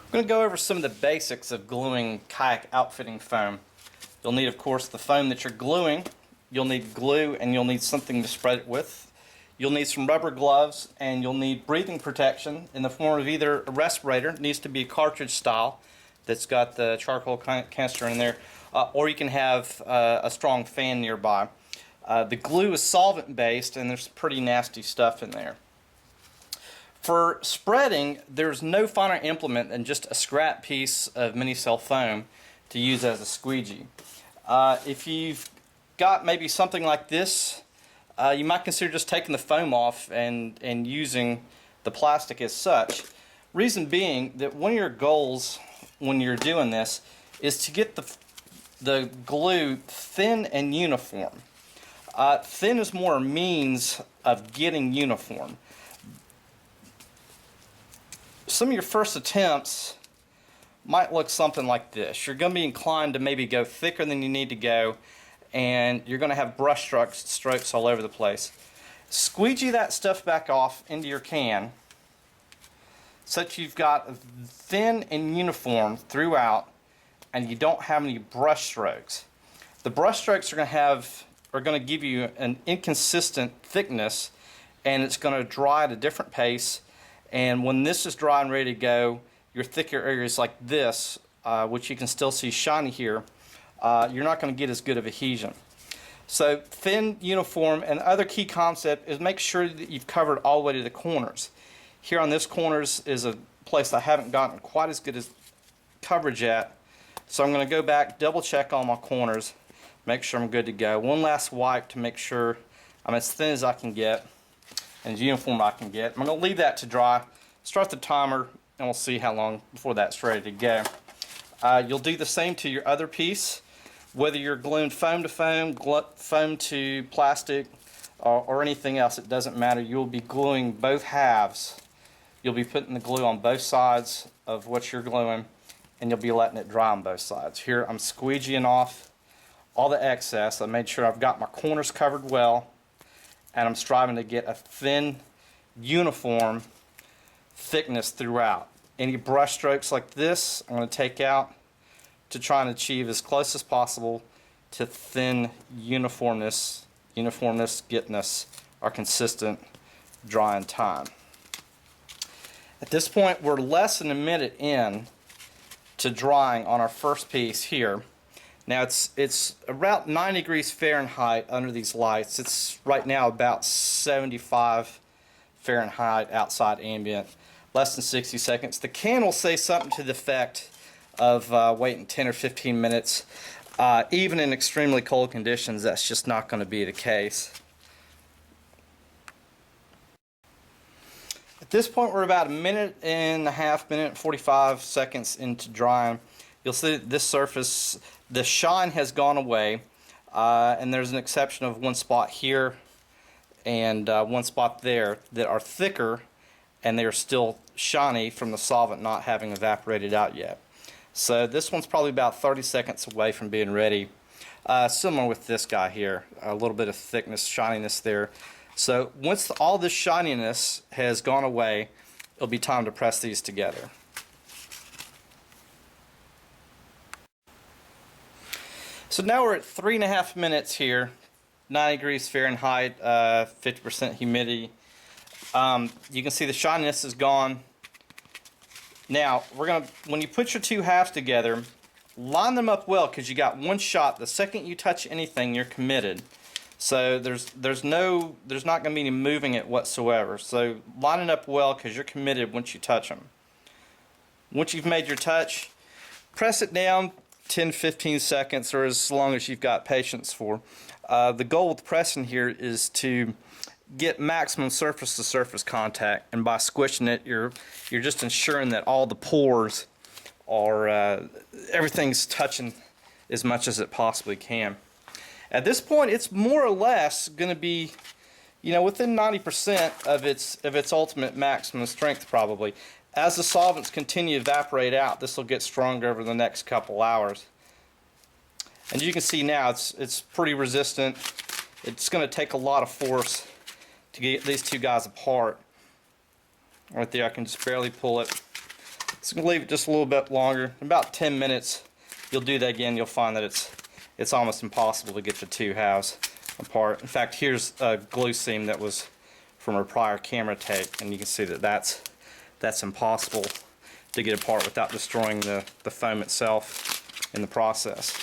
I'm going to go over some of the basics of gluing kayak outfitting foam. You'll need, of course, the foam that you're gluing. You'll need glue, and you'll need something to spread it with. You'll need some rubber gloves, and you'll need breathing protection in the form of either a respirator. It needs to be cartridge style that's got the charcoal canister in there, or you can have a strong fan nearby. The glue is solvent based, and there's pretty nasty stuff in there. For spreading, there's no finer implement than just a scrap piece of mini cell foam to use as a squeegee. If you've got maybe something like this, you might consider just taking the foam off and using the plastic as such. Reason being that one of your goals when you're doing this is to get the glue thin and uniform. Thin is more a means of getting uniform. Some of your first attempts might look something like this. You're going to be inclined to maybe go thicker than you need to go, and you're going to have brush strokes all over the place. Squeegee that stuff back off into your can so that you've got thin and uniform throughout, and you don't have any brush strokes. The brush strokes are going to give you an inconsistent thickness, and it's going to dry at a different pace. And when this is dry and ready to go, your thicker areas like this, which you can still see shiny here, you're not going to get as good of adhesion. So thin, uniform, and the other key concept is make sure that you've covered all the way to the corners. Here on this corners is a place I haven't gotten quite as good as coverage at, so I'm going to go back, double check all my corners, make sure I'm good to go. One last wipe to make sure I'm as thin as I can get and as uniform I can get. I'm going to leave that to dry, start the timer, and we'll see how long before that's ready to go. You'll do the same to your other piece, whether you're gluing foam to foam, foam to plastic, or anything else, it doesn't matter. You'll be gluing both halves. You'll be putting the glue on both sides of what you're gluing, and you'll be letting it dry on both sides. Here I'm squeegeeing off all the excess. I made sure I've got my corners covered well, and I'm striving to get a thin, uniform thickness throughout. Any brush strokes like this I'm going to take out to try and achieve as close as possible to thin uniformness, getness, or consistent drying time. At this point, we're less than a minute in to drying on our first piece here. Now it's about 90 degrees Fahrenheit under these lights. It's right now about 75 Fahrenheit outside ambient, less than 60 seconds. The can will say something to the effect of waiting 10 or 15 minutes. Even in extremely cold conditions, that's just not going to be the case. At this point, we're about a minute and 45 seconds into drying. You'll see that this surface, the shine has gone away, and there's an exception of one spot here and one spot there that are thicker, and they're still shiny from the solvent not having evaporated out yet. So this one's probably about 30 seconds away from being ready. Similar with this guy here, a little bit of thickness, shininess there. So once all this shininess has gone away, it'll be time to press these together. So now we're at 3.5 minutes here, 90 degrees Fahrenheit, 50% humidity. You can see the shininess is gone. Now, when you put your two halves together, line them up well, because you got one shot. The second you touch anything, you're committed. So there's not going to be any moving it whatsoever. So line it up well, because you're committed once you touch them. Once you've made your touch, press it down 10-15 seconds, or as long as you've got patience for. The goal with pressing here is to get maximum surface-to-surface contact, and by squishing it, you're just ensuring that all the pores are everything's touching as much as it possibly can. At this point, it's more or less going to be, within 90% of its ultimate maximum strength probably. As the solvents continue to evaporate out, this will get stronger over the next couple hours. And you can see now it's pretty resistant. It's going to take a lot of force to get these two guys apart. Right there, I can just barely pull it. So I'm gonna leave it just a little bit longer. In about 10 minutes, you'll do that again. You'll find that it's almost impossible to get the two halves apart. In fact, here's a glue seam that was from a prior camera take, and you can see that that's impossible to get apart without destroying the foam itself in the process.